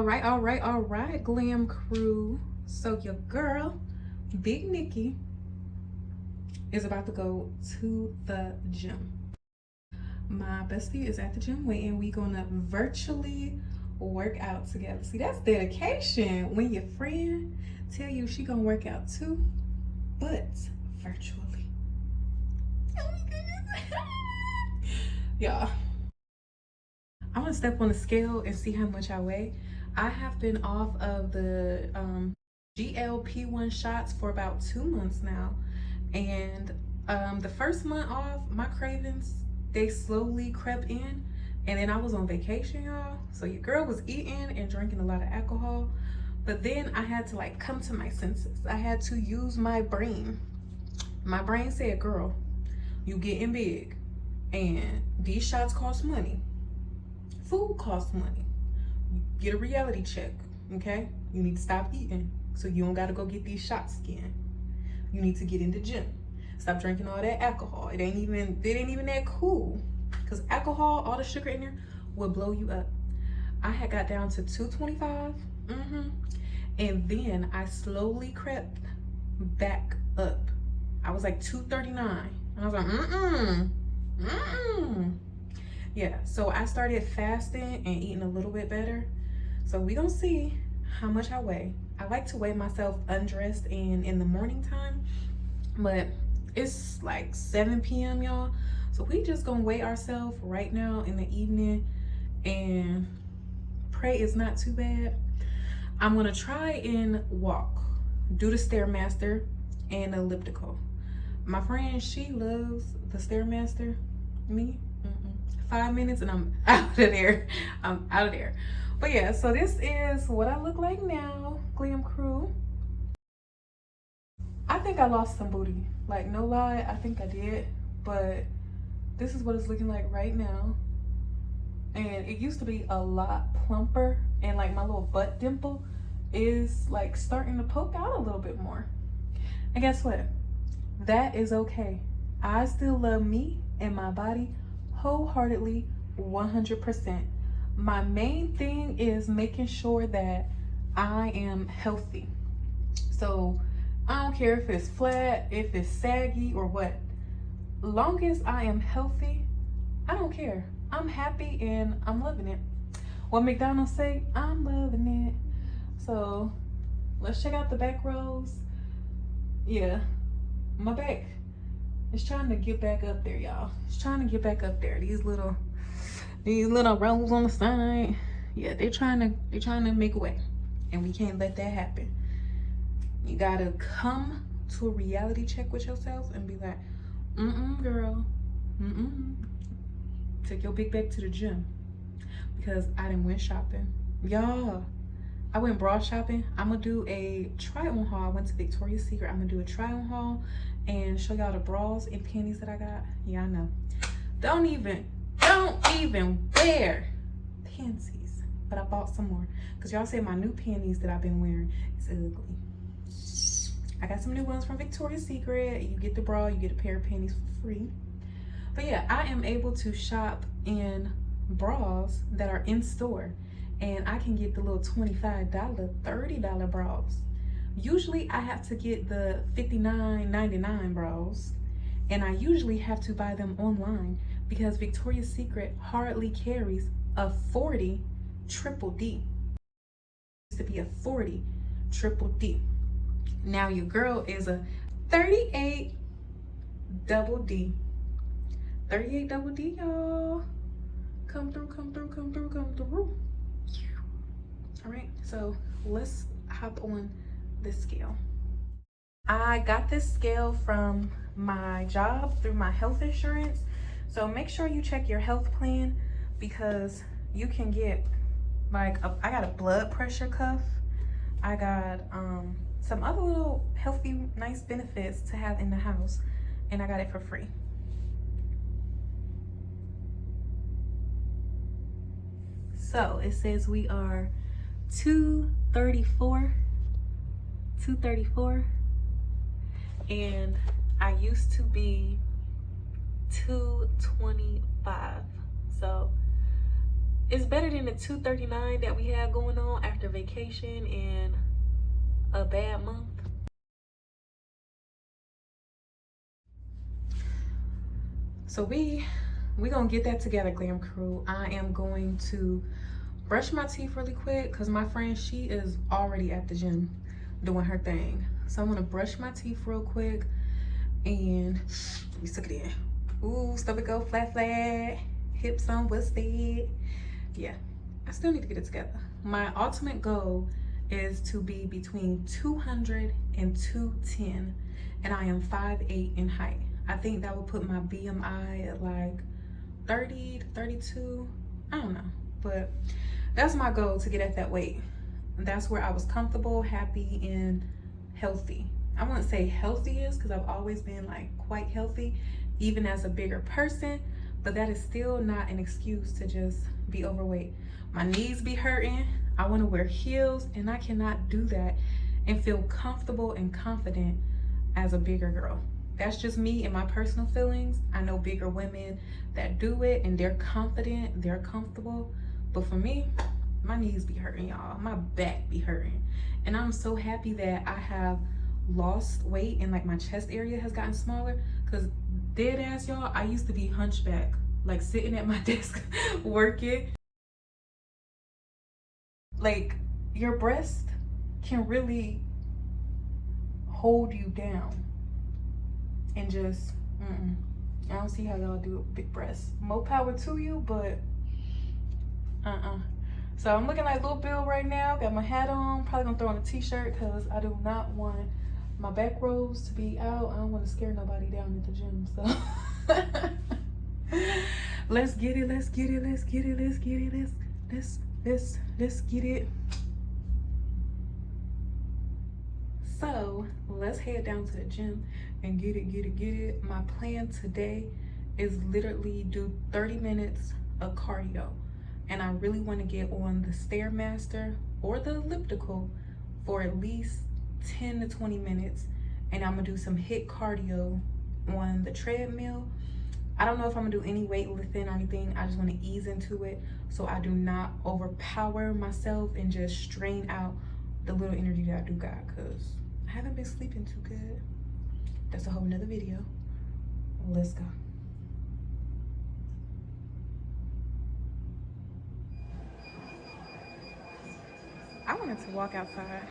All right, glam crew. So your girl, Big Nikki, is about to go to the gym. My bestie is at the gym waiting. We gonna virtually work out together. See, that's dedication when your friend tell you she gonna work out too, but virtually. Oh my goodness. Y'all, I'm gonna step on the scale and see how much I weigh. I have been off of the GLP-1 shots for about 2 months now, and the first month off, my cravings, they slowly crept in, and then I was on vacation, y'all. So your girl was eating and drinking a lot of alcohol, but then I had to like come to my senses. I had to use my brain. My brain said, girl, you getting big, and these shots cost money. Food costs money. Get a reality check, okay? You need to stop eating so you don't gotta go get these shots again. You need to get in the gym. Stop drinking all that alcohol. It ain't even that cool. Because alcohol, all the sugar in there, will blow you up. I had got down to 225, and then I slowly crept back up. I was like 239, and I was like, Yeah, so I started fasting and eating a little bit better. So we gonna see how much I weigh. I like to weigh myself undressed and in the morning time, but it's like 7 p.m. y'all. So we just gonna weigh ourselves right now in the evening and pray it's not too bad. I'm gonna try and walk, do the Stairmaster and the elliptical. My friend, she loves the Stairmaster. Me, 5 minutes and I'm out of there. I'm out of there. But yeah, so this is what I look like now, glam crew. I think I lost some booty. Like, no lie, I think I did. But this is what it's looking like right now. And it used to be a lot plumper, and like my little butt dimple is like starting to poke out a little bit more. And guess what? That is okay. I still love me and my body wholeheartedly, 100%. My main thing is making sure that I am healthy. So I don't care if it's flat, if it's saggy or what. Long as I am healthy, I don't care. I'm happy and I'm loving it. What McDonald's say, I'm loving it. So let's check out the back rows. Yeah, my back is trying to get back up there, y'all. It's trying to get back up there. These little rows on the side. Yeah, they're trying to make a way. And we can't let that happen. You gotta come to a reality check with yourself and be like, girl, take your big bag to the gym. Because I done went shopping. Y'all, I went bra shopping. I'm gonna do a try on haul. I went to Victoria's Secret. I'm gonna do a try on haul and show y'all the bras and panties that I got. Yeah, I know. Don't even wear panties. But I bought some more. Because y'all say my new panties that I've been wearing is ugly. I got some new ones from Victoria's Secret. You get the bra, you get a pair of panties for free. But yeah, I am able to shop in bras that are in store. And I can get the little $25, $30 bras. Usually I have to get the $59.99 bras. And I usually have to buy them online because Victoria's Secret hardly carries a 40 triple D. It used to be a 40 triple D. Now your girl is a 38 double D. 38 double D, y'all. Come through. All right, so let's hop on this scale. I got this scale from my job through my health insurance. So make sure you check your health plan because you can get like, I got a blood pressure cuff. I got some other little healthy, nice benefits to have in the house, and I got it for free. So it says we are 234, and I used to be 225. So It's better than the 239 that we had going on after vacation and a bad month. So we gonna get that together, Glam Crew. I am going to brush my teeth really quick because my friend, she is already at the gym doing her thing. So I'm gonna brush my teeth real quick and let me suck it in. Ooh, stomach go flat, flat, hips on busted. Yeah, I still need to get it together. My ultimate goal is to be between 200 and 210, and I am 5'8" in height. I think that would put my BMI at like 30 to 32. I don't know, but that's my goal, to get at that weight. That's where I was comfortable, happy, and healthy. I wouldn't say healthiest because I've always been like quite healthy, even as a bigger person, but that is still not an excuse to just be overweight. My knees be hurting. I want to wear heels, and I cannot do that and feel comfortable and confident as a bigger girl. That's just me and my personal feelings. I know bigger women that do it and they're confident, they're comfortable. But for me, my knees be hurting, y'all. My back be hurting. And I'm so happy that I have lost weight and like my chest area has gotten smaller, because dead ass, y'all, I used to be hunchback, like sitting at my desk working. Like, your breast can really hold you down and just I don't see how y'all do it, big breasts. More power to you, but so I'm looking like Little Bill right now. Got my hat on, probably gonna throw on a t-shirt because I do not want my back rows to be out. I don't want to scare nobody down at the gym. So let's get it, let's get it, let's get it, let's get it, let's get it. So let's head down to the gym and get it. My plan today is literally do 30 minutes of cardio. And I really want to get on the Stairmaster or the elliptical for at least 10 to 20 minutes. And I'm gonna do some HIIT cardio on the treadmill. I don't know if I'm gonna do any weightlifting or anything. I just want to ease into it so I do not overpower myself and just strain out the little energy that I do got, because I haven't been sleeping too good. That's a whole nother video. Let's go. I wanted to walk outside.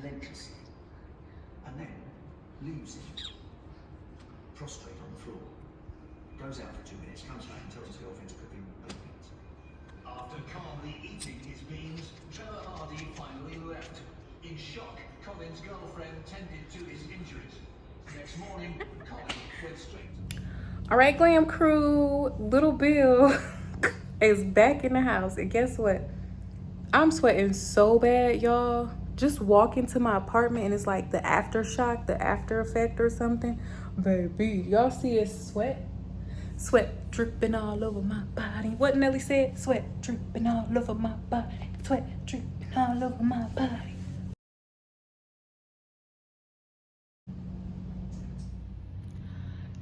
Relentlessly, and then leaves him prostrate on the floor. Goes out for 2 minutes, comes back and tells his girlfriend to cook him baked beans. After calmly eating his beans, Trevor Hardy finally left. In shock, Colin's girlfriend tended to his injuries. Next morning, Colin went straight. All right, Glam Crew, Little Bill is back in the house, and guess what? I'm sweating so bad, y'all. Just walk into my apartment and it's like the aftershock, the after effect or something. Baby, y'all see it sweat? Sweat dripping all over my body. What Nelly said? Sweat dripping all over my body. Sweat dripping all over my body.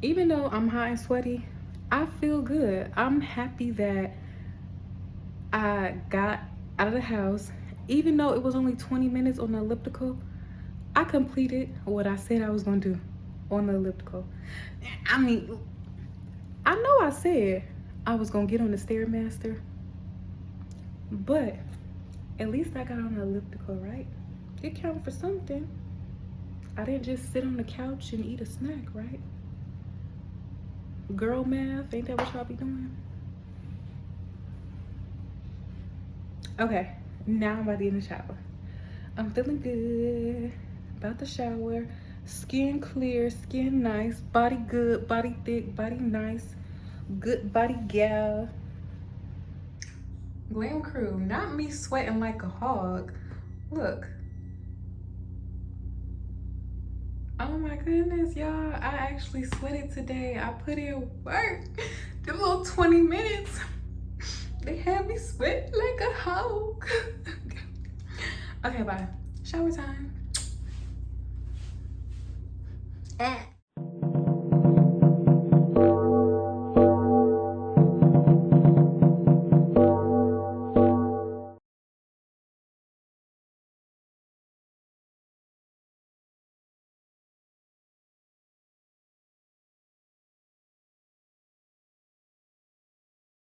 Even though I'm hot and sweaty, I feel good. I'm happy that I got out of the house. Even though it was only 20 minutes on the elliptical, I completed what I said I was gonna do on the elliptical. I mean, I know I said I was gonna get on the Stairmaster, but at least I got on the elliptical, right? It counted for something. I didn't just sit on the couch and eat a snack, right? Girl math, ain't that what y'all be doing? Okay, now I'm about to get in the shower. I'm feeling good. About the shower. Skin clear, skin nice, body good, body thick, body nice, good body gal. Glam crew, not me sweating like a hog. Look. Oh my goodness, y'all. I actually sweated today. I put in work. The little 20 minutes. They had me sweating like a hog. Okay, bye. Shower time.